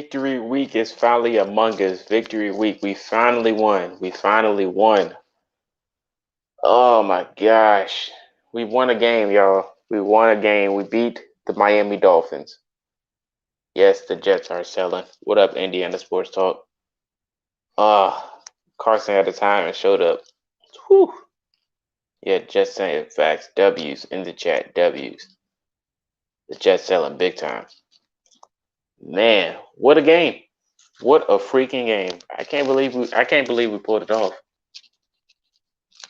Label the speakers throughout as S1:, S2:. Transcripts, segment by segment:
S1: Victory week is finally among us. Victory week. We finally won. We finally won. Oh my gosh. We won a game, y'all. We won a game. We beat the Miami Dolphins. Yes, the Jets are selling. What up, Indiana Sports Talk? Carson had the time and showed up. Whew. Yeah, Jets saying facts. W's in the chat. W's. The Jets selling big time. Man, what a game. What a freaking game. I can't believe we pulled it off.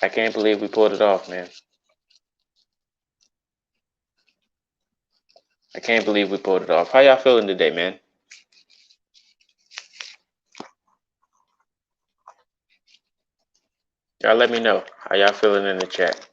S1: I can't believe we pulled it off, man. I can't believe we pulled it off. How y'all feeling today, man? Y'all let me know how y'all feeling in the chat.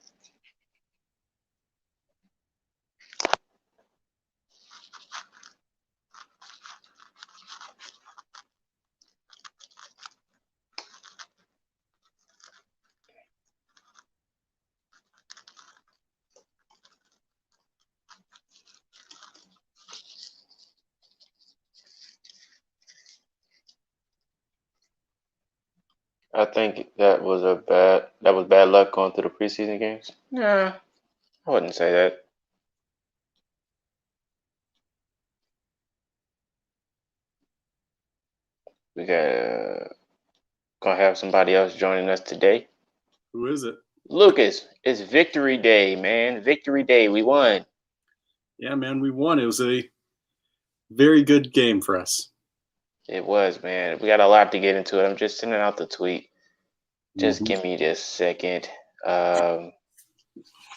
S1: I think that was bad luck going through the preseason games. Nah, I wouldn't say that. We gonna have somebody else joining us today.
S2: Who is it?
S1: Lucas. It's Victory Day, man. Victory Day. We won.
S2: Yeah, man, we won. It was a very good game for us.
S1: It was, man. We got a lot to get into it. I'm just sending out the tweet. Just give me this second.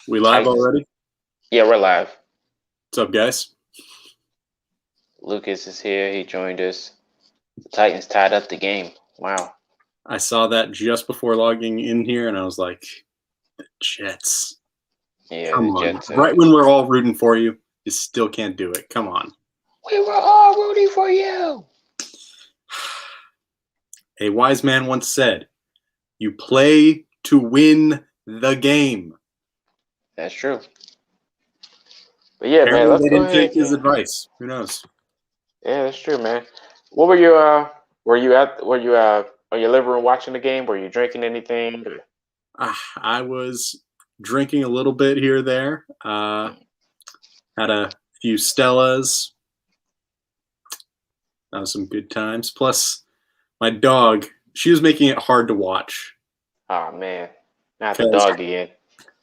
S2: We live already?
S1: Yeah, we're live.
S2: What's up, guys?
S1: Lucas is here. He joined us. The Titans tied up the game. Wow.
S2: I saw that just before logging in here, and I was like, the Jets.
S1: Yeah,
S2: come
S1: the
S2: on.
S1: Jets.
S2: Right when we're all rooting for you, you still can't do it. Come on.
S1: We were all rooting for you.
S2: A wise man once said, you play to win the game.
S1: That's true. But yeah,
S2: Apparently
S1: man, let's
S2: they
S1: go
S2: didn't
S1: ahead.
S2: take his advice. Who knows?
S1: Yeah, that's true, man. What were you? Were you in your living room watching the game? Were you drinking anything?
S2: I was drinking a little bit here or there. Had a few Stellas. That was some good times. Plus, my dog, she was making it hard to watch.
S1: Oh man, not the dog again.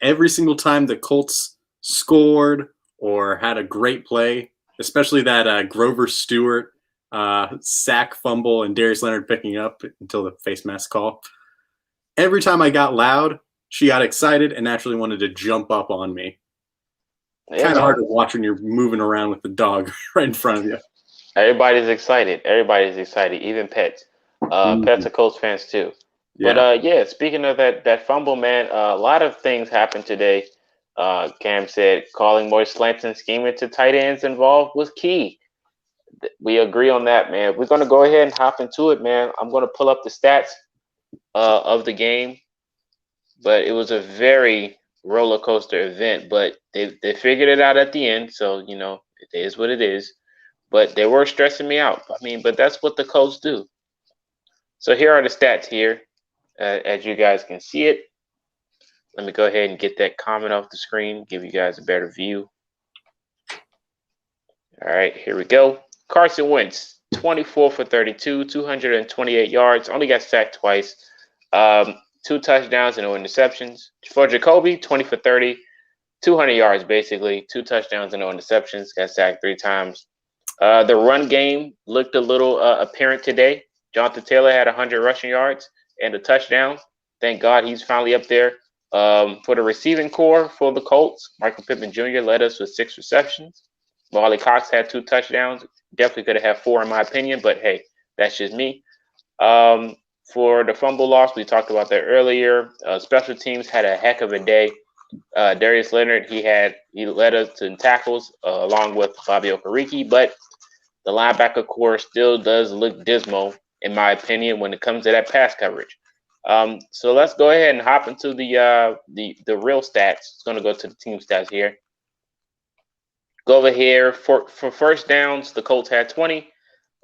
S2: Every single time the Colts scored or had a great play, especially that Grover Stewart sack fumble and Darius Leonard picking up until the face mask call. Every time I got loud, she got excited and naturally wanted to jump up on me. Yeah, kind of hard to watch when you're moving around with the dog right in front of you.
S1: Everybody's excited. Even pets. Pets are Colts fans too.
S2: Yeah.
S1: But yeah, speaking of that fumble, man, a lot of things happened today. Cam said calling more slants and scheming to tight ends involved was key. We agree on that, man. We're going to go ahead and hop into it, man. I'm going to pull up the stats of the game, but it was a very roller coaster event. But they figured it out at the end, so you know it is what it is. But they were stressing me out. I mean, but that's what the Colts do. So here are the stats here, as you guys can see it. Let me go ahead and get that comment off the screen, give you guys a better view. All right, here we go. Carson Wentz, 24 for 32, 228 yards, only got sacked twice. 2 touchdowns and no interceptions. For Jacoby, 20 for 30, 200 yards basically, 2 touchdowns and no interceptions, got sacked 3 times. The run game looked a little apparent today. Jonathan Taylor had 100 rushing yards and a touchdown. Thank God he's finally up there. For the receiving core for the Colts, Michael Pittman Jr. led us with 6 receptions. Molly Cox had 2 touchdowns. Definitely could have had 4 in my opinion, but hey, that's just me. For the fumble loss, we talked about that earlier. Special teams had a heck of a day. Darius Leonard, he led us in tackles along with Bobby Okereke, but the linebacker core still does look dismal, in my opinion, when it comes to that pass coverage. So let's go ahead and hop into the real stats. It's going to go to the team stats here. Go over here for first downs. The Colts had 20.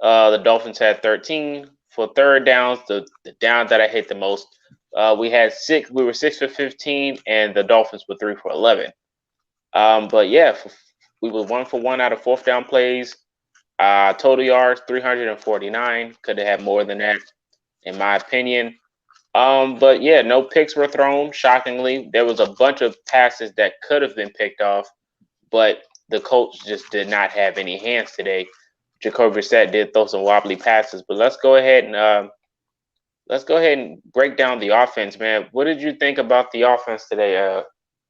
S1: The Dolphins had 13 for third downs. The down that I hate the most. We had 6. We were 6 for 15, and the Dolphins were 3 for 11. But yeah, we were 1 for 1 out of fourth down plays. Total yards 349. Could have had more than that, in my opinion. But yeah, no picks were thrown. Shockingly, there was a bunch of passes that could have been picked off, but the Colts just did not have any hands today. Jacoby Brissett did throw some wobbly passes, but let's go ahead and break down the offense, man. What did you think about the offense today,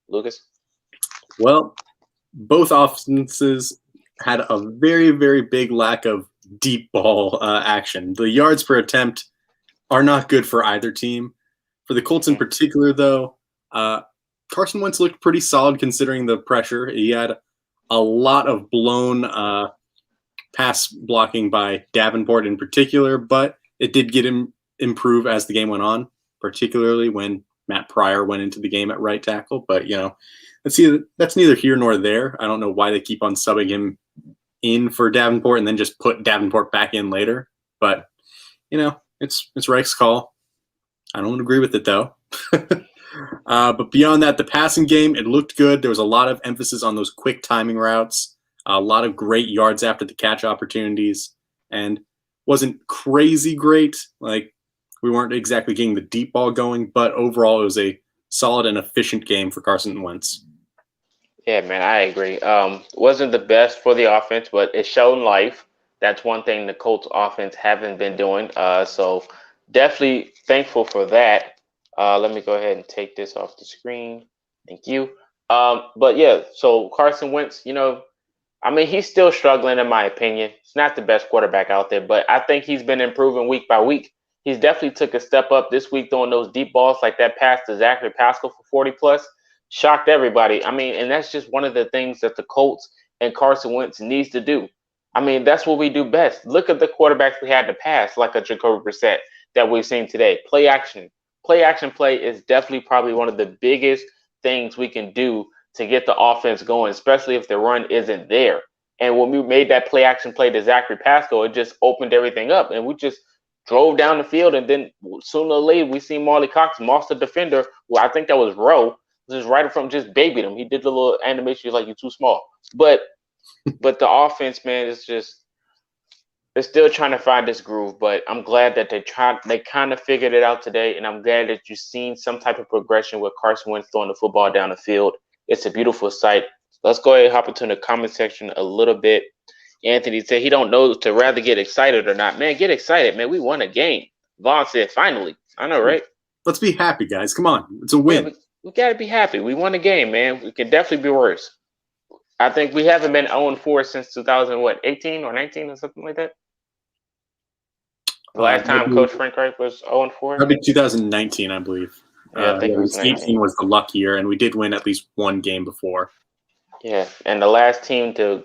S1: Lucas?
S2: Well, both offenses had a very, very big lack of deep ball action. The yards per attempt are not good for either team. For the Colts in particular, though, Carson Wentz looked pretty solid considering the pressure. He had a lot of blown pass blocking by Davenport in particular, but it did get him improve as the game went on, particularly when Matt Pryor went into the game at right tackle. But, that's neither here nor there. I don't know why they keep on subbing him in for Davenport and then just put Davenport back in later. But, it's Reich's call. I don't agree with it, though. But beyond that, the passing game, it looked good. There was a lot of emphasis on those quick timing routes, a lot of great yards after the catch opportunities, and wasn't crazy great. Like, we weren't exactly getting the deep ball going, but overall it was a solid and efficient game for Carson Wentz.
S1: Yeah, man, I agree. Wasn't the best for the offense, but it showed life. That's one thing the Colts offense haven't been doing. So definitely thankful for that. Let me go ahead and take this off the screen. Thank you. But yeah, so Carson Wentz, he's still struggling in my opinion. He's not the best quarterback out there, but I think he's been improving week by week. He's definitely took a step up this week throwing those deep balls like that pass to Zachary Pascal for 40 plus. Shocked everybody. And that's just one of the things that the Colts and Carson Wentz needs to do. That's what we do best. Look at the quarterbacks we had to pass, like a Jacoby Brissett that we've seen today. Play action. Play is definitely probably one of the biggest things we can do to get the offense going, especially if the run isn't there. And when we made that play action play to Zachary Pascal, it just opened everything up. And we just drove down the field. And then sooner or later, we see Marley Cox, monster defender. Well, I think that was Rowe. Just right from just babied him. He did the little animation. He's like, you're too small. But the offense, man, is just they're still trying to find this groove. But I'm glad that they kind of figured it out today, and I'm glad that you've seen some type of progression with Carson Wentz throwing the football down the field. It's a beautiful sight. Let's go ahead and hop into the comment section a little bit. Anthony said he don't know to rather get excited or not. Man, get excited, man. We won a game. Vaughn said, finally. I know, right?
S2: Let's be happy, guys. Come on. It's a win.
S1: Yeah, we got to be happy. We won a game, man. We can definitely be worse. I think we haven't been 0-4 since 2018 or 19 or something like that. The last time Coach Frank Reich was 0-4?
S2: Probably 2019, I believe.
S1: Yeah, I think it was
S2: 18 was the luck year, and we did win at least one game before.
S1: Yeah, and the last team to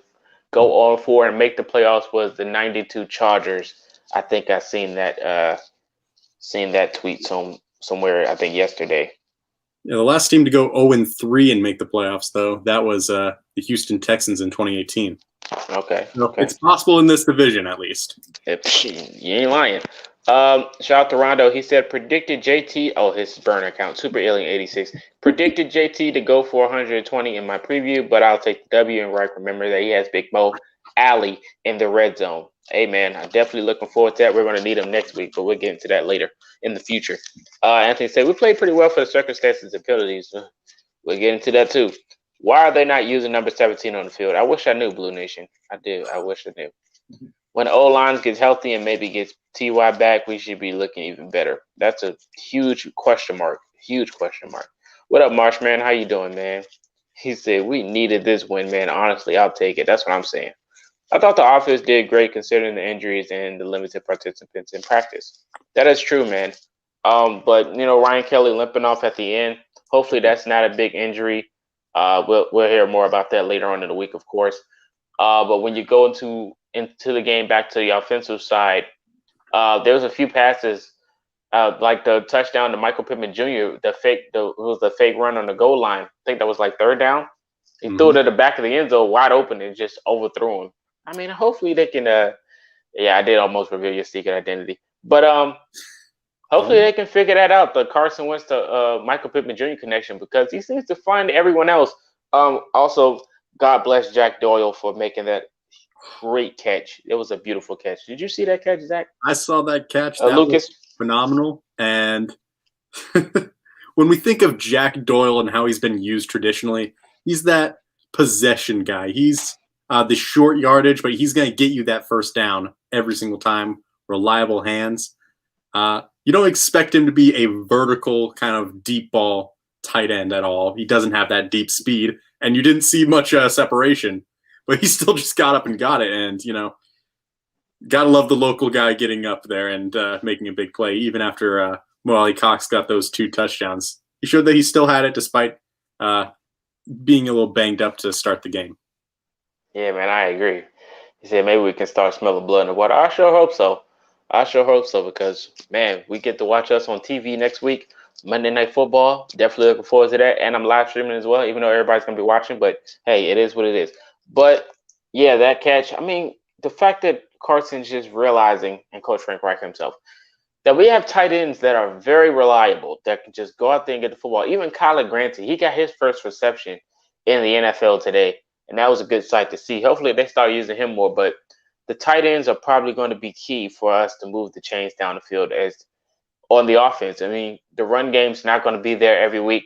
S1: go 0-4 and make the playoffs was the 92 Chargers. I think I seen that tweet somewhere, I think yesterday.
S2: Yeah, the last team to go 0-3 and make the playoffs, though, that was the Houston Texans in 2018.
S1: Okay.
S2: It's possible in this division, at least.
S1: You ain't lying. Shout out to Rondo. He said, predicted JT. Oh, his burner account, Super Alien 86. Predicted JT to go for 120 in my preview, but I'll take the W. And Reich, remember that he has Big Mo Alley in the red zone. Hey, man, I'm definitely looking forward to that. We're going to need him next week, but we'll get into that later in the future. Anthony said, we played pretty well for the circumstances and penalties. We'll get into that, too. Why are they not using number 17 on the field? I wish I knew, Blue Nation. I do. I wish I knew. When O-line gets healthy and maybe gets T.Y. back, we should be looking even better. That's a huge question mark. Huge question mark. What up, Marshman? How you doing, man? He said, we needed this win, man. Honestly, I'll take it. That's what I'm saying. I thought the offense did great considering the injuries and the limited participants in practice. That is true, man. But, Ryan Kelly limping off at the end. Hopefully that's not a big injury. We'll hear more about that later on in the week, of course. But when you go into the game back to the offensive side, there was a few passes, like the touchdown to Michael Pittman Jr., it was the fake run on the goal line. I think that was like third down. He threw it at the back of the end zone wide open and just overthrew him. Hopefully they can Yeah, I did almost reveal your secret identity. But hopefully they can figure that out, the Carson Wentz to Michael Pittman Jr. connection, because he seems to find everyone else. Also, God bless Jack Doyle for making that great catch. It was a beautiful catch. Did you see that catch, Zach?
S2: I saw that catch. That
S1: Lucas?
S2: was phenomenal. And when we think of Jack Doyle and how he's been used traditionally, he's that possession guy. He's the short yardage, but he's going to get you that first down every single time. Reliable hands. You don't expect him to be a vertical kind of deep ball tight end at all. He doesn't have that deep speed, and you didn't see much separation, but he still just got up and got it. And, gotta love the local guy getting up there and making a big play, even after Mo Cox got those 2 touchdowns. He showed that he still had it despite being a little banged up to start the game.
S1: Yeah, man, I agree. He said maybe we can start smelling blood in the water. I sure hope so. Because, man, we get to watch us on TV next week, Monday Night Football. Definitely looking forward to that. And I'm live streaming as well, even though everybody's going to be watching. But, hey, it is what it is. But, yeah, that catch, I mean, the fact that Carson's just realizing, and Coach Frank Reich himself, that we have tight ends that are very reliable, that can just go out there and get the football. Even Kyler Granty, he got his first reception in the NFL today, and that was a good sight to see. Hopefully they start using him more, but the tight ends are probably going to be key for us to move the chains down the field as on the offense. I mean, the run game's not going to be there every week.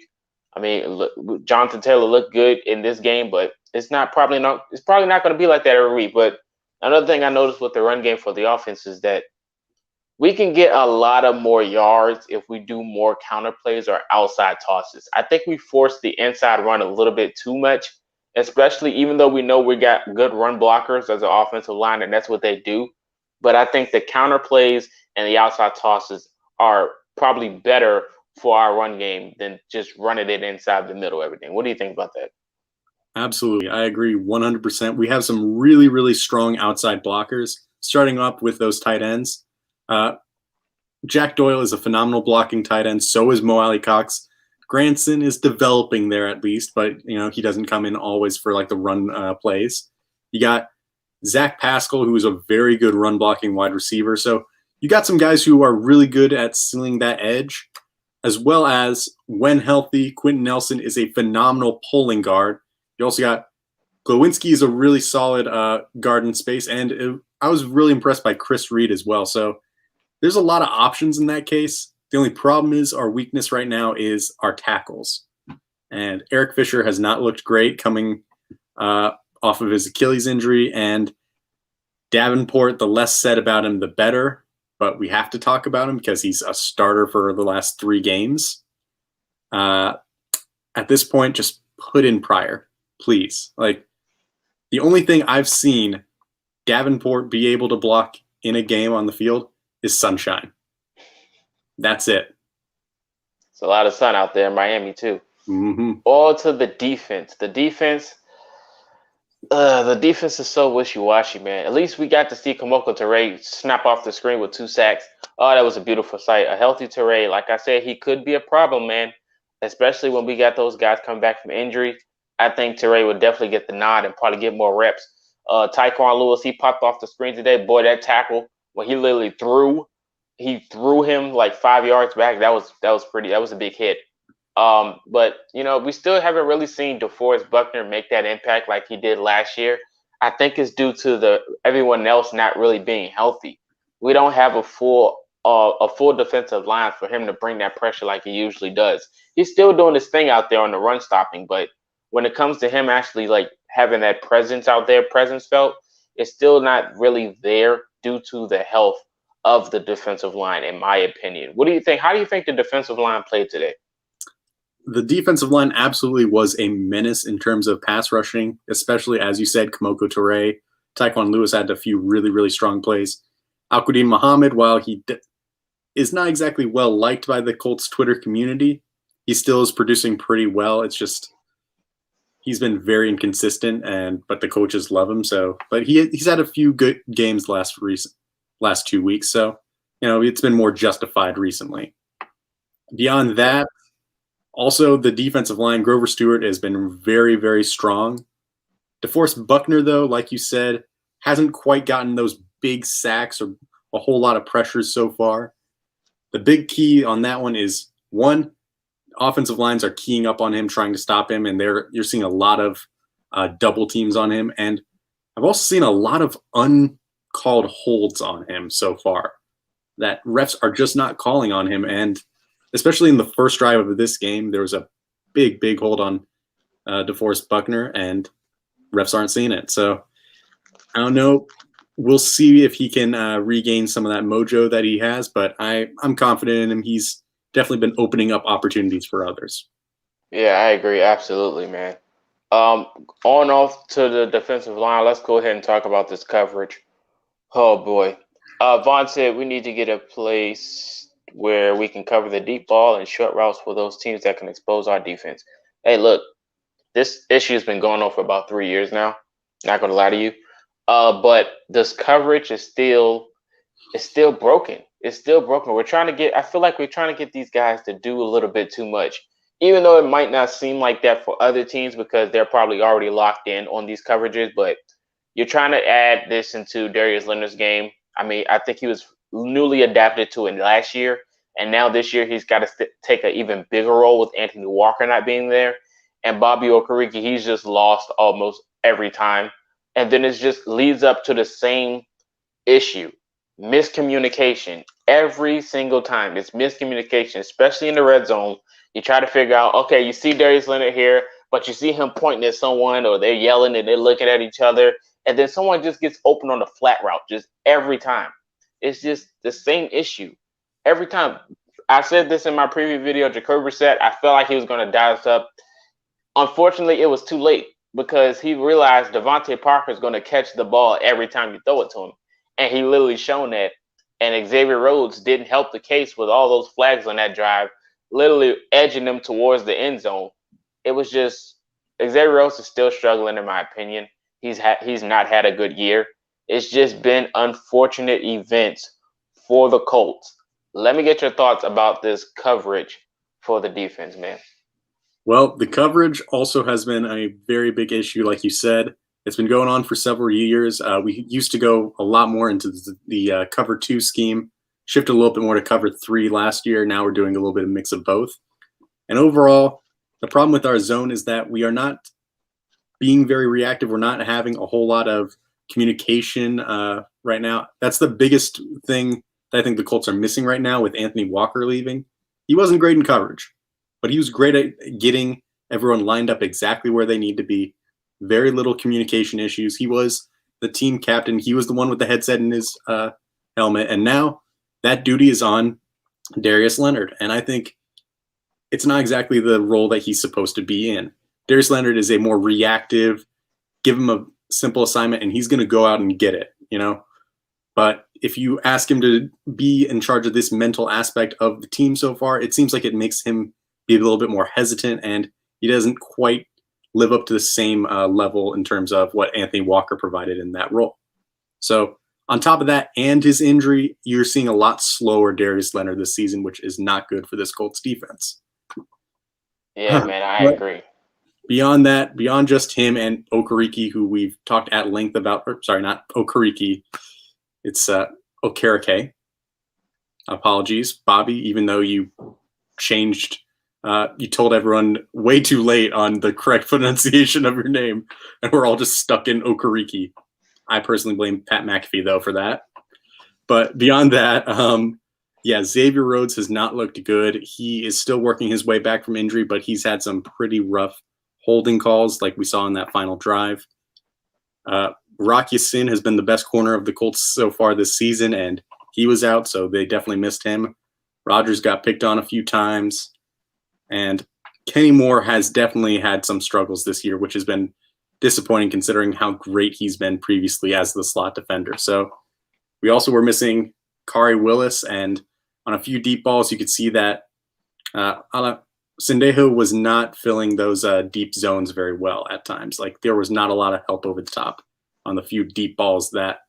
S1: I mean, look, Jonathan Taylor looked good in this game, but it's probably not going to be like that every week. But another thing I noticed with the run game for the offense is that we can get a lot of more yards if we do more counter plays or outside tosses. I think we force the inside run a little bit too much, especially even though we know we got good run blockers as an offensive line, and that's what they do. But I think the counter plays and the outside tosses are probably better for our run game than just running it inside the middle, everything. What do you think about that?
S2: Absolutely. I agree 100%. We have some really, really strong outside blockers, starting up with those tight ends. Jack Doyle is a phenomenal blocking tight end. So is Mo Alley Cox. Granson is developing there at least, but he doesn't come in always for like the run plays. You got Zach Pascal, who is a very good run blocking wide receiver. So you got some guys who are really good at sealing that edge, as well as, when healthy, Quentin Nelson is a phenomenal pulling guard. You also got Glowinski is a really solid guard in space, and I was really impressed by Chris Reed as well. So there's a lot of options in that case. The only problem is our weakness right now is our tackles. And Eric Fisher has not looked great coming off of his Achilles injury. And Davenport, the less said about him, the better. But we have to talk about him because he's a starter for the last 3 games. At this point, just put in Pryor, please. Like, the only thing I've seen Davenport be able to block in a game on the field is sunshine. That's it.
S1: It's a lot of sun out there in Miami too.
S2: Mm-hmm.
S1: All to the defense. The defense is so wishy-washy, man. At least we got to see Kamoko Toure snap off the screen with 2 sacks. Oh, that was a beautiful sight. A healthy Toure. Like I said, he could be a problem, man, especially when we got those guys coming back from injury. I think Toure would definitely get the nod and probably get more reps. Tyquan Lewis, he popped off the screen today. Boy, that tackle, when he literally threw him like 5 yards back. That was a big hit. But we still haven't really seen DeForest Buckner make that impact like he did last year. I think it's due to everyone else not really being healthy. We don't have a full defensive line for him to bring that pressure like he usually does. He's still doing his thing out there on the run stopping, but when it comes to him actually like having that presence out there, presence felt, it's still not really there due to the health of the defensive line, in my opinion. What do you think? How do you think the defensive line played today?
S2: The defensive line absolutely was a menace in terms of pass rushing, especially, as you said, Kamoko Toure. Tyquan Lewis had a few really, really strong plays. Al-Quadin Muhammad, while he is not exactly well liked by the Colts Twitter community, he still is producing pretty well. It's just he's been very inconsistent, but the coaches love him. So, but he's had a few good games last 2 weeks. So, it's been more justified recently. Beyond that, also the defensive line, Grover Stewart has been very, very strong. DeForest Buckner, though, like you said, hasn't quite gotten those big sacks or a whole lot of pressures so far. The big key on that one is, one, offensive lines are keying up on him, trying to stop him, and you're seeing a lot of double teams on him. And I've also seen a lot of uncalled holds on him so far that refs are just not calling on him. And especially in the first drive of this game, there was a big hold on DeForest Buckner, and refs aren't seeing it. So I don't know. We'll see if he can regain some of that mojo that he has, but I'm confident in him. He's definitely been opening up opportunities for others.
S1: Yeah, I agree. Absolutely, man. On off to the defensive line. Let's go ahead and talk about this coverage. Oh, boy. Vaughn said we need to get a place where we can cover the deep ball and short routes for those teams that can expose our defense. Hey, look, this issue has been going on for about 3 years now. Not going to lie to you. But this coverage is still broken. It's still broken. I feel like we're trying to get these guys to do a little bit too much, even though it might not seem like that for other teams because they're probably already locked in on these coverages. But you're trying to add this into Darius Leonard's game. I mean, I think he was newly adapted to it last year, and now this year he's got to take an even bigger role with Anthony Walker not being there. And Bobby Okereke, he's just lost almost every time. And then it just leads up to the same issue. Miscommunication. Every single time. It's miscommunication, especially in the red zone. You try to figure out, okay, you see Darius Leonard here, but you see him pointing at someone, or they're yelling and they're looking at each other. And then someone just gets open on the flat route just every time. It's just the same issue. Every time. I said this in my previous video, Jacoby Brissett, I felt like he was going to dial us up. Unfortunately, it was too late because he realized Devontae Parker is going to catch the ball every time you throw it to him. And he literally shown that. And Xavier Rhodes didn't help the case with all those flags on that drive, literally edging them towards the end zone. It was just Xavier Rhodes is still struggling, in my opinion. He's not had a good year. It's just been unfortunate events for the Colts. Let me get your thoughts about this coverage for the defense, man.
S2: Well, the coverage also has been a very big issue, like you said. It's been going on for several years. We used to go a lot more into the cover 2 scheme, shifted a little bit more to cover 3 last year. Now we're doing a little bit of mix of both. And overall, the problem with our zone is that we are not being very reactive. We're not having a whole lot of communication right now. That's the biggest thing that I think the Colts are missing right now with Anthony Walker leaving. He wasn't great in coverage, but he was great at getting everyone lined up exactly where they need to be. Very little communication issues. He was the team captain. He was the one with the headset in his helmet. And now that duty is on Darius Leonard. And I think it's not exactly the role that he's supposed to be in. Darius Leonard is a more reactive, give him a simple assignment, and he's going to go out and get it, you know? But if you ask him to be in charge of this mental aspect of the team so far, it seems like it makes him be a little bit more hesitant, and he doesn't quite live up to the same level in terms of what Anthony Walker provided in that role. So on top of that and his injury, you're seeing a lot slower Darius Leonard this season, which is not good for this Colts defense.
S1: Yeah, man, I agree.
S2: Beyond that, beyond just him and Okereke, who we've talked at length about, or sorry, not Okereke, it's Okereke. Apologies, Bobby, even though you changed, you told everyone way too late on the correct pronunciation of your name, and we're all just stuck in Okereke. I personally blame Pat McAfee, though, for that. But beyond that, Xavier Rhodes has not looked good. He is still working his way back from injury, but he's had some pretty rough holding calls like we saw in that final drive. Rock Ya-Sin has been the best corner of the Colts so far this season, and he was out, so they definitely missed him. Rodgers got picked on a few times, and Kenny Moore has definitely had some struggles this year, which has been disappointing considering how great he's been previously as the slot defender. So we also were missing Kari Willis, and on a few deep balls, you could see that Sendejo was not filling those deep zones very well at times. Like there was not a lot of help over the top on the few deep balls that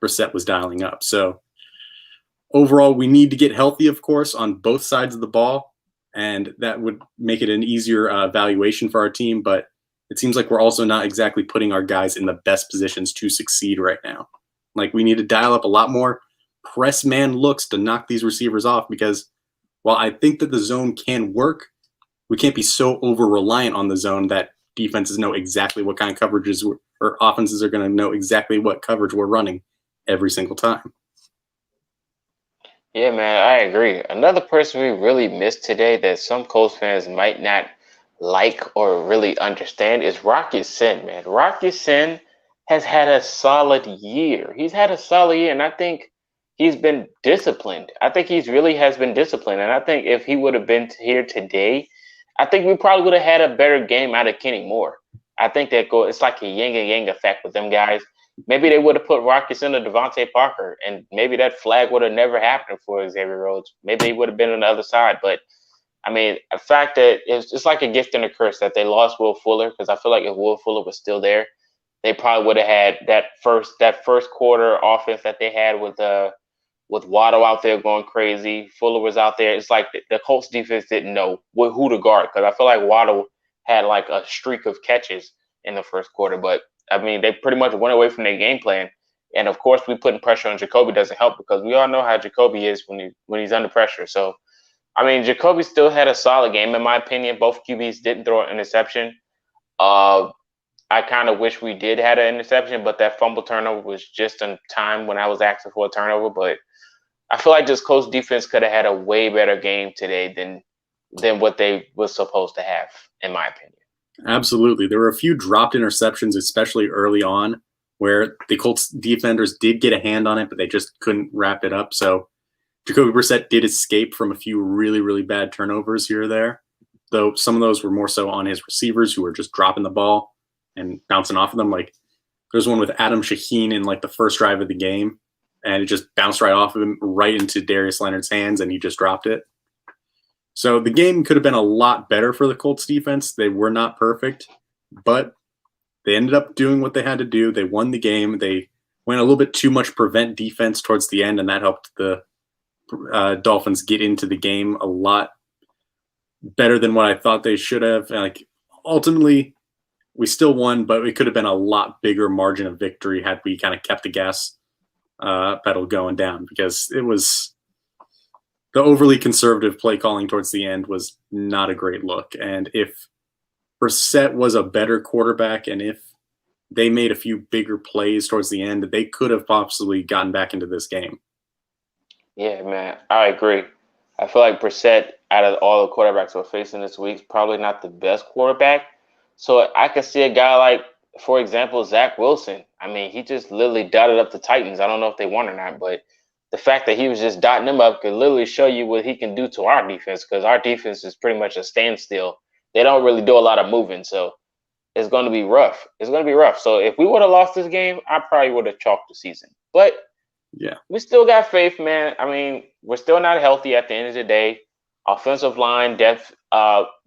S2: Brissett was dialing up. So overall, we need to get healthy, of course, on both sides of the ball, and that would make it an easier evaluation for our team. But it seems like we're also not exactly putting our guys in the best positions to succeed right now, Like, we need to dial up a lot more press man looks to knock these receivers off, because while I think that the zone can work, we can't be so over-reliant on the zone that defenses know exactly what kind of coverages or offenses are going to know exactly what coverage we're running every single time.
S1: Yeah, man, I agree. Another person we really missed today that some Colts fans might not like or really understand is Rocky Sin, man. Rocky Sin has had a solid year. He's had a solid year, and I think he's been disciplined. I think he's really has been disciplined, and I think if he would have been here today, I think we probably would have had a better game out of Kenny Moore. I think it's like a yin and yang effect with them guys. Maybe they would have put Rockets into Devontae Parker, and maybe that flag would have never happened for Xavier Rhodes. Maybe he would have been on the other side. But, I mean, the fact that it's like a gift and a curse that they lost Will Fuller, because I feel like if Will Fuller was still there, they probably would have had that first quarter offense that they had with Waddle out there going crazy. Fuller was out there. It's like the Colts defense didn't know who to guard, because I feel like Waddle had like a streak of catches in the first quarter. But, I mean, they pretty much went away from their game plan. And, of course, we putting pressure on Jacoby doesn't help, because we all know how Jacoby is when he's under pressure. So, I mean, Jacoby still had a solid game, in my opinion. Both QBs didn't throw an interception. I kind of wish we did have an interception, but that fumble turnover was just in time when I was asking for a turnover. But I feel like this Colts defense could have had a way better game today than what they was supposed to have, in my opinion.
S2: Absolutely. There were a few dropped interceptions, especially early on, where the Colts defenders did get a hand on it, but they just couldn't wrap it up. So Jacoby Brissett did escape from a few really, really bad turnovers here or there, though some of those were more so on his receivers who were just dropping the ball and bouncing off of them. Like, there's one with Adam Shaheen in like the first drive of the game, and it just bounced right off of him, right into Darius Leonard's hands, and he just dropped it. So the game could have been a lot better for the Colts defense. They were not perfect, but they ended up doing what they had to do. They won the game. They went a little bit too much prevent defense towards the end, and that helped the Dolphins get into the game a lot better than what I thought they should have. Like, ultimately, we still won, but it could have been a lot bigger margin of victory had we kind of kept the gas pedal going down, because it was the overly conservative play calling towards the end was not a great look. And if Brissett was a better quarterback, and if they made a few bigger plays towards the end, they could have possibly gotten back into this game.
S1: Yeah, man, I agree. I feel like Brissett, out of all the quarterbacks we're facing this week, is probably not the best quarterback. So I could see a guy like, for example, Zach Wilson. I mean, he just literally dotted up the Titans. I don't know if they won or not, but the fact that he was just dotting them up could literally show you what he can do to our defense, because our defense is pretty much a standstill. They don't really do a lot of moving, so it's going to be rough. It's going to be rough. So if we would have lost this game, I probably would have chalked the season. But
S2: yeah,
S1: we still got faith, man. I mean, we're still not healthy at the end of the day. Offensive line depth,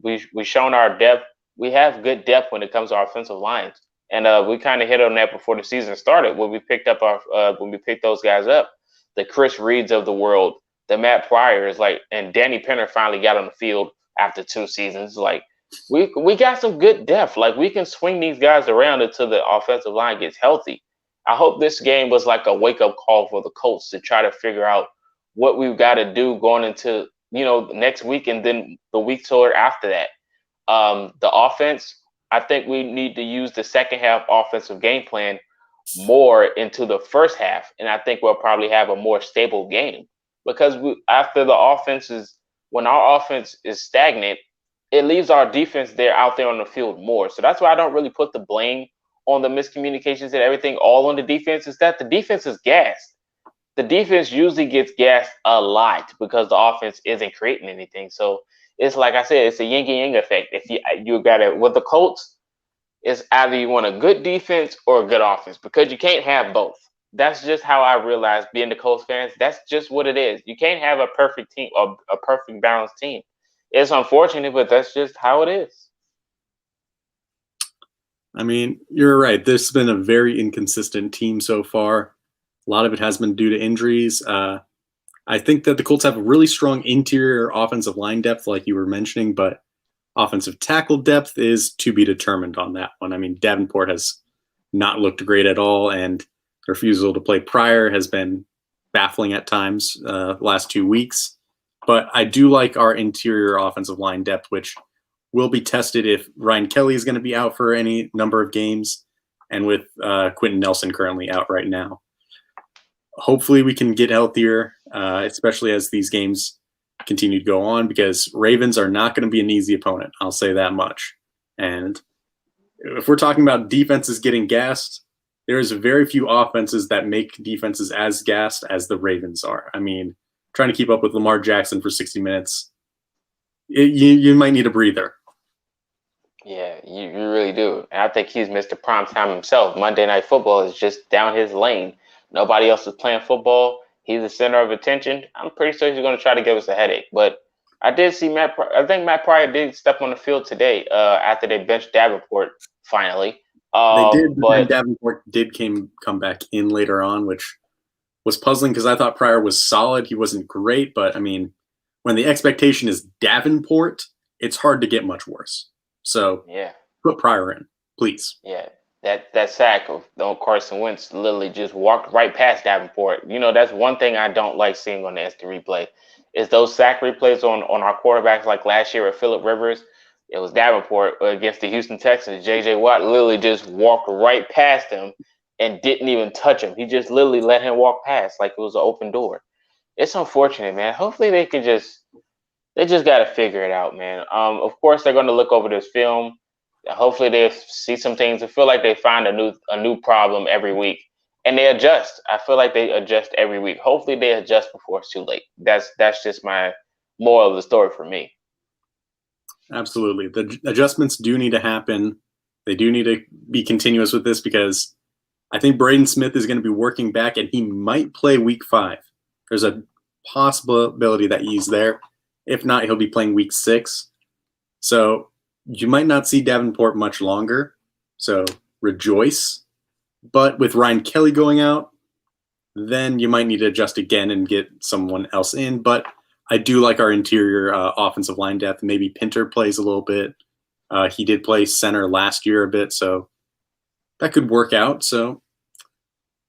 S1: we've shown our depth. We have good depth when it comes to our offensive lines, and we kind of hit on that before the season started when we picked up when we picked those guys up. The Chris Reeds of the world, the Matt Pryors, and Danny Penner finally got on the field after 2 seasons. Like, we got some good depth. Like, we can swing these guys around until the offensive line gets healthy. I hope this game was like a wake-up call for the Colts to try to figure out what we've got to do going into, next week and then the week toward after that. The offense, I think we need to use the second half offensive game plan more into the first half, and I think we'll probably have a more stable game, because when our offense is stagnant, it leaves our defense out there on the field more. So that's why I don't really put the blame on the miscommunications and everything all on the defense. Is that the defense is gassed. The defense usually gets gassed a lot because the offense isn't creating anything. So it's like I said, it's a yin and yang effect. If you got it with the Colts, it's either you want a good defense or a good offense, because you can't have both. That's just how I realized being the Colts fans. That's just what it is. You can't have a perfect team or a perfect balanced team. It's unfortunate, but that's just how it is.
S2: I mean, you're right. This has been a very inconsistent team so far. A lot of it has been due to injuries. I think that the Colts have a really strong interior offensive line depth, like you were mentioning, but offensive tackle depth is to be determined on that one. I mean, Davenport has not looked great at all, and The refusal to play Pryor has been baffling at times last 2 weeks. But I do like our interior offensive line depth, which will be tested if Ryan Kelly is going to be out for any number of games, and with Quentin Nelson currently out right now. Hopefully we can get healthier, especially as these games continue to go on, because Ravens are not going to be an easy opponent. I'll say that much. And if we're talking about defenses getting gassed, there's very few offenses that make defenses as gassed as the Ravens are. I mean, trying to keep up with Lamar Jackson for 60 minutes, you might need a breather.
S1: Yeah, you really do. And I think he's Mr. Primetime himself. Monday Night Football is just down his lane. Nobody else is playing football. He's the center of attention. I'm pretty sure he's going to try to give us a headache. But I did see I think Matt Pryor did step on the field today after they benched Davenport finally.
S2: They did, but Davenport did come back in later on, which was puzzling because I thought Pryor was solid. He wasn't great, but I mean, when the expectation is Davenport, it's hard to get much worse. So
S1: yeah,
S2: put Pryor in, please.
S1: Yeah, that sack of Carson Wentz literally just walked right past Davenport. You know, that's one thing I don't like seeing on the instant replay is those sack replays on our quarterbacks like last year with Phillip Rivers. It was Davenport against the Houston Texans. J.J. Watt literally just walked right past him and didn't even touch him. He just literally let him walk past like it was an open door. It's unfortunate, man. Hopefully they just got to figure it out, man. Of course, they're going to look over this film. Hopefully they see some things. I feel like they find a new problem every week, and they adjust. I feel like they adjust every week. Hopefully they adjust before it's too late. That's just my moral of the story for me.
S2: Absolutely. The adjustments do need to happen. They do need to be continuous with this because I think Braden Smith is going to be working back and he might play week 5. There's a possibility that he's there. If not, he'll be playing week 6. So you might not see Davenport much longer. So rejoice. But with Ryan Kelly going out, then you might need to adjust again and get someone else in. But I do like our interior offensive line depth. Maybe Pinter plays a little bit. He did play center last year a bit, so that could work out. So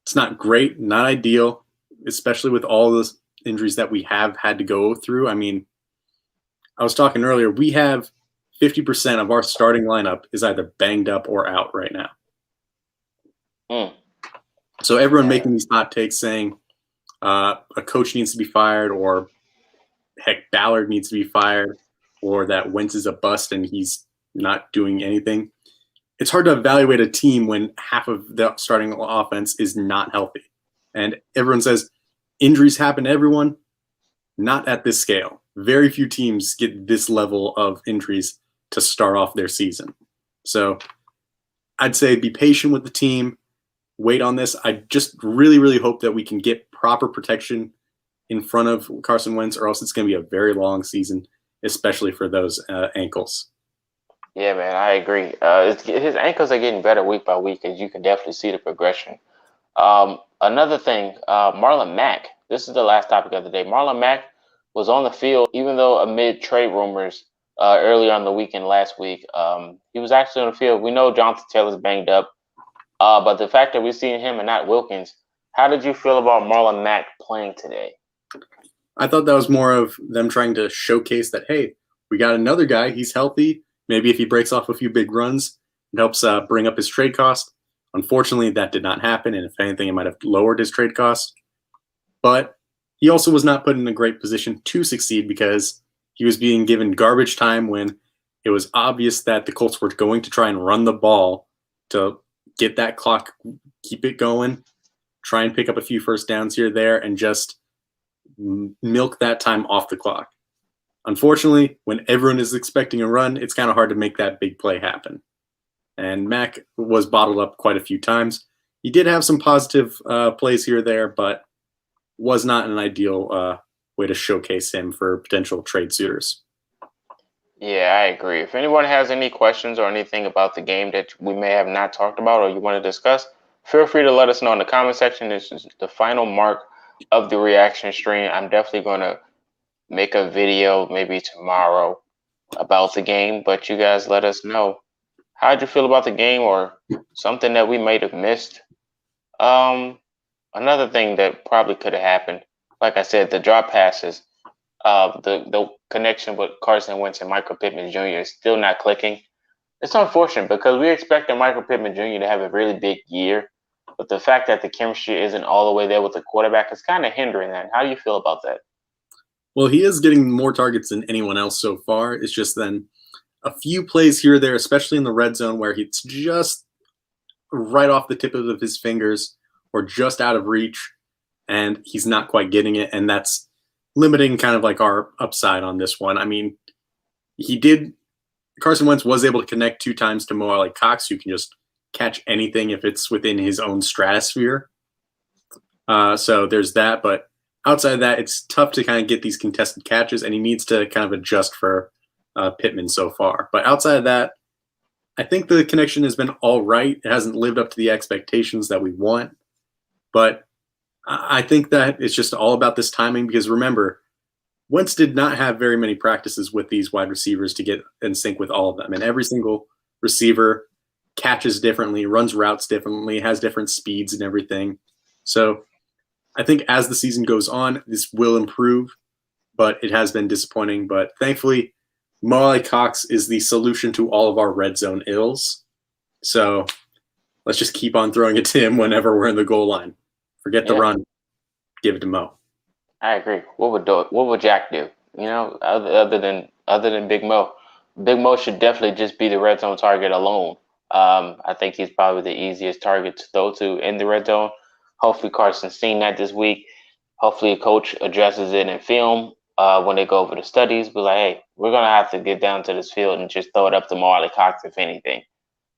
S2: it's not great, not ideal, especially with all the injuries that we have had to go through. I mean, I was talking earlier, we have 50% of our starting lineup is either banged up or out right now. So everyone making these hot takes saying a coach needs to be fired, or heck, Ballard needs to be fired, or that Wentz is a bust and he's not doing anything. It's hard to evaluate a team when half of the starting offense is not healthy. And everyone says injuries happen to everyone, not at this scale. Very few teams get this level of injuries to start off their season. So I'd say be patient with the team, wait on this. I just really, really hope that we can get proper protection in front of Carson Wentz, or else it's going to be a very long season, especially for those ankles.
S1: Yeah, man, I agree. His ankles are getting better week by week, and you can definitely see the progression. Another thing, Marlon Mack. This is the last topic of the day. Marlon Mack was on the field, even though amid trade rumors earlier on the weekend last week. He was actually on the field. We know Jonathan Taylor's banged up, but the fact that we're seeing him and not Wilkins, how did you feel about Marlon Mack playing today?
S2: I thought that was more of them trying to showcase that, hey, we got another guy. He's healthy. Maybe if he breaks off a few big runs, it helps bring up his trade cost. Unfortunately, that did not happen, and if anything, it might have lowered his trade cost. But he also was not put in a great position to succeed because he was being given garbage time when it was obvious that the Colts were going to try and run the ball to get that clock, keep it going, try and pick up a few first downs here or there, and just milk that time off the clock. Unfortunately, when everyone is expecting a run, it's kind of hard to make that big play happen. And Mack was bottled up quite a few times. He did have some positive plays here or there, but was not an ideal way to showcase him for potential trade suitors.
S1: Yeah, I agree. If anyone has any questions or anything about the game that we may have not talked about or you want to discuss, feel free to let us know in the comment section. This is the final mark of the reaction stream. I'm definitely going to make a video maybe tomorrow about the game, but you guys let us know. How'd you feel about the game or something that we might have missed? another thing that probably could have happened, like I said, the drop passes, the connection with Carson Wentz and Michael Pittman Jr. is still not clicking. It's unfortunate because we expected Michael Pittman Jr. to have a really big year, but the fact that the chemistry isn't all the way there with the quarterback is kind of hindering that. How do you feel about that?
S2: Well, he is getting more targets than anyone else so far. It's just then a few plays here or there, especially in the red zone, where it's just right off the tip of his fingers or just out of reach, and he's not quite getting it, and that's limiting kind of like our upside on this one. I mean, Carson Wentz was able to connect 2 times to Mo Cox, who can just catch anything if it's within his own stratosphere. So there's that, but outside of that, it's tough to kind of get these contested catches, and he needs to kind of adjust for Pittman so far. But outside of that, I think the connection has been all right. It hasn't lived up to the expectations that we want, but I think that it's just all about this timing because remember, Wentz did not have very many practices with these wide receivers to get in sync with all of them. And every single receiver catches differently, runs routes differently, has different speeds and everything. So I think as the season goes on, this will improve, but it has been disappointing. But thankfully, Mo Cox is the solution to all of our red zone ills. So let's just keep on throwing it to him whenever we're in the goal line. Forget the run. Give it to Mo.
S1: I agree. What would Jack do? You know, other than Big Mo. Big Mo should definitely just be the red zone target alone. I think he's probably the easiest target to throw to in the red zone. Hopefully Carson's seen that this week. Hopefully a coach addresses it in film when they go over the studies. Be like, hey, we're going to have to get down to this field and just throw it up to Marlon Cox if anything.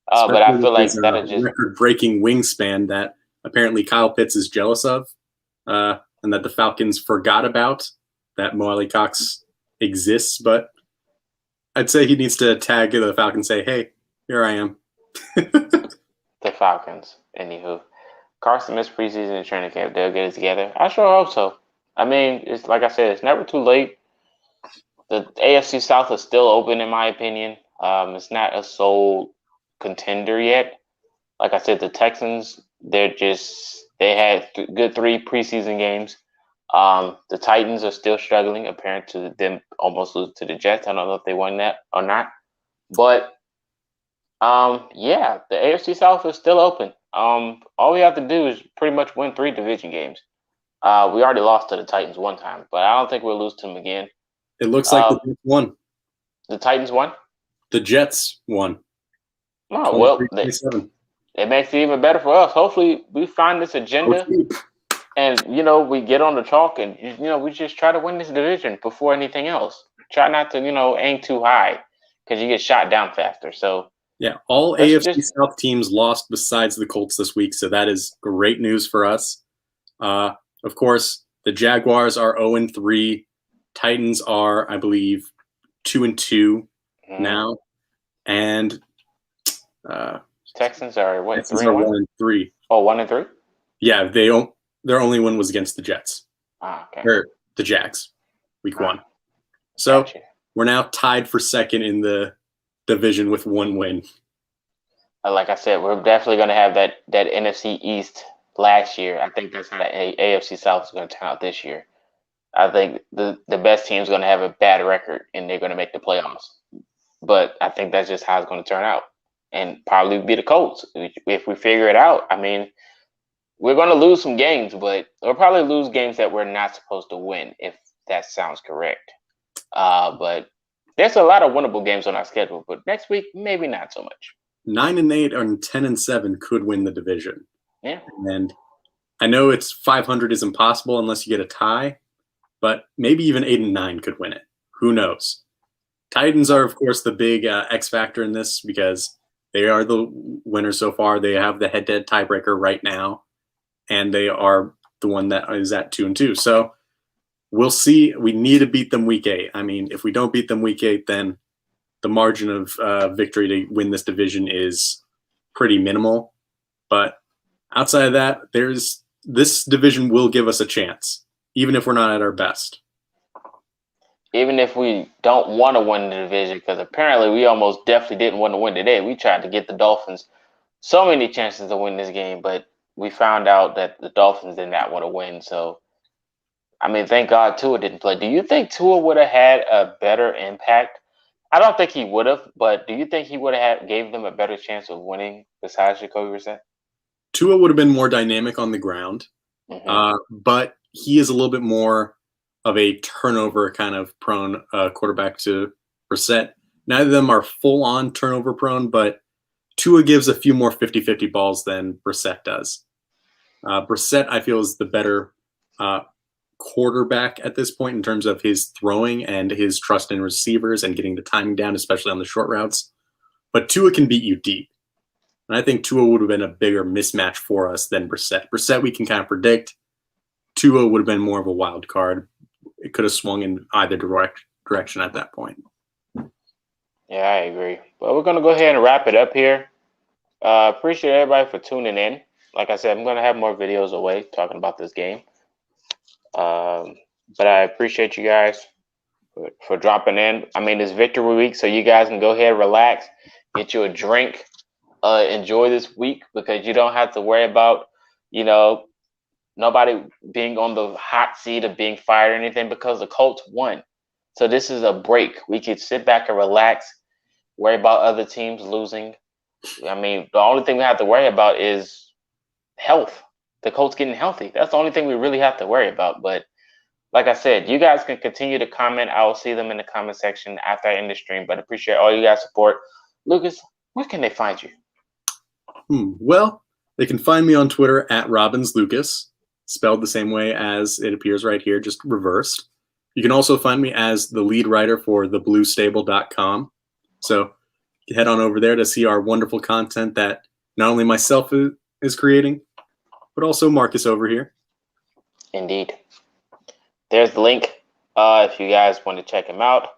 S1: But I feel like that'll just
S2: record-breaking wingspan that apparently Kyle Pitts is jealous of, and that the Falcons forgot about that Mo Cox exists. But I'd say he needs to tag the Falcons, say, "Hey, here I am."
S1: The Falcons, anywho. Carson missed preseason and training camp. They'll get it together. I sure hope so. I mean, it's like I said, it's never too late. The AFC South is still open, in my opinion. It's not a sole contender yet. Like I said, the Texans, they had good 3 preseason games. The Titans are still struggling, apparent to them almost lose to the Jets. I don't know if they won that or not. But, the AFC South is still open. All we have to do is pretty much win 3 division games. We already lost to the Titans one time, but I don't think we'll lose to them again.
S2: It looks like the Jets won.
S1: The Titans won?
S2: The Jets won.
S1: Oh, well, it makes it even better for us. Hopefully we find this agenda and, we get on the chalk and, we just try to win this division before anything else. Try not to, aim too high because you get shot down faster. So,
S2: yeah, all AFC South teams lost besides the Colts this week, so that is great news for us. Of course, the Jaguars are 0-3. Titans are, I believe, 2-2 now, and
S1: Texans are what?
S2: Texans are 1-3.
S1: Oh, 1-3.
S2: Yeah, their only win was against the Jets.
S1: Okay.
S2: Or the Jags, week 1. So we're now tied for second in the division with 1 win.
S1: Like I said, we're definitely going to have that NFC East last year. I think that's how the AFC South is going to turn out this year. I think the best team is going to have a bad record and they're going to make the playoffs. But I think that's just how it's going to turn out. And probably be the Colts. If we figure it out, I mean, we're going to lose some games, but we'll probably lose games that we're not supposed to win, if that sounds correct. But there's a lot of winnable games on our schedule, but next week, maybe not so much.
S2: 9-8 and 10-7 could win the division.
S1: Yeah.
S2: And I know it's 500 is impossible unless you get a tie, but maybe even 8-9 could win it. Who knows? Titans are, of course, the big X factor in this because they are the winners so far. They have the head-to-head tiebreaker right now, and they are the one that is at 2-2. So we'll see. We need to beat them week 8. I mean, if we don't beat them week 8, then the margin of victory to win this division is pretty minimal. But outside of that, this division will give us a chance, even if we're not at our best.
S1: Even if we don't want to win the division, because apparently we almost definitely didn't want to win today. We tried to get the Dolphins so many chances to win this game, but we found out that the Dolphins did not want to win. So, I mean, thank God Tua didn't play. Do you think Tua would have had a better impact? I don't think he would have, but do you think he would have gave them a better chance of winning besides Jacoby Brissett?
S2: Tua would have been more dynamic on the ground, but he is a little bit more of a turnover kind of prone quarterback to Brissett. Neither of them are full-on turnover prone, but Tua gives a few more 50-50 balls than Brissett does. Brissett, I feel, is the better quarterback at this point in terms of his throwing and his trust in receivers and getting the timing down, especially on the short routes. But Tua can beat you deep. And I think Tua would have been a bigger mismatch for us than Brissett. Brissett we can kind of predict. Tua would have been more of a wild card. It could have swung in either direction at that point.
S1: Yeah, I agree. But we're going to go ahead and wrap it up here. Appreciate everybody for tuning in. Like I said, I'm going to have more videos away talking about this game. But I appreciate you guys for dropping in. I mean, it's victory week, so you guys can go ahead, relax, get you a drink, enjoy this week because you don't have to worry about, nobody being on the hot seat of being fired or anything because the Colts won. So this is a break. We could sit back and relax, worry about other teams losing. I mean, the only thing we have to worry about is health. The Colts getting healthy. That's the only thing we really have to worry about. But like I said, you guys can continue to comment. I will see them in the comment section after I end the stream. But appreciate all you guys' support. Lucas, where can they find you?
S2: Well, they can find me on Twitter at RobinsLucas, spelled the same way as it appears right here, just reversed. You can also find me as the lead writer for thebluestable.com. So head on over there to see our wonderful content that not only myself is creating, but also Marcus over here.
S1: Indeed. There's the link. If you guys want to check him out,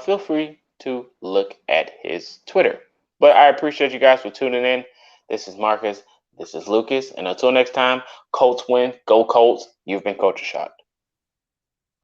S1: feel free to look at his Twitter. But I appreciate you guys for tuning in. This is Marcus. This is Lucas. And until next time, Colts win. Go Colts. You've been Culture Shock.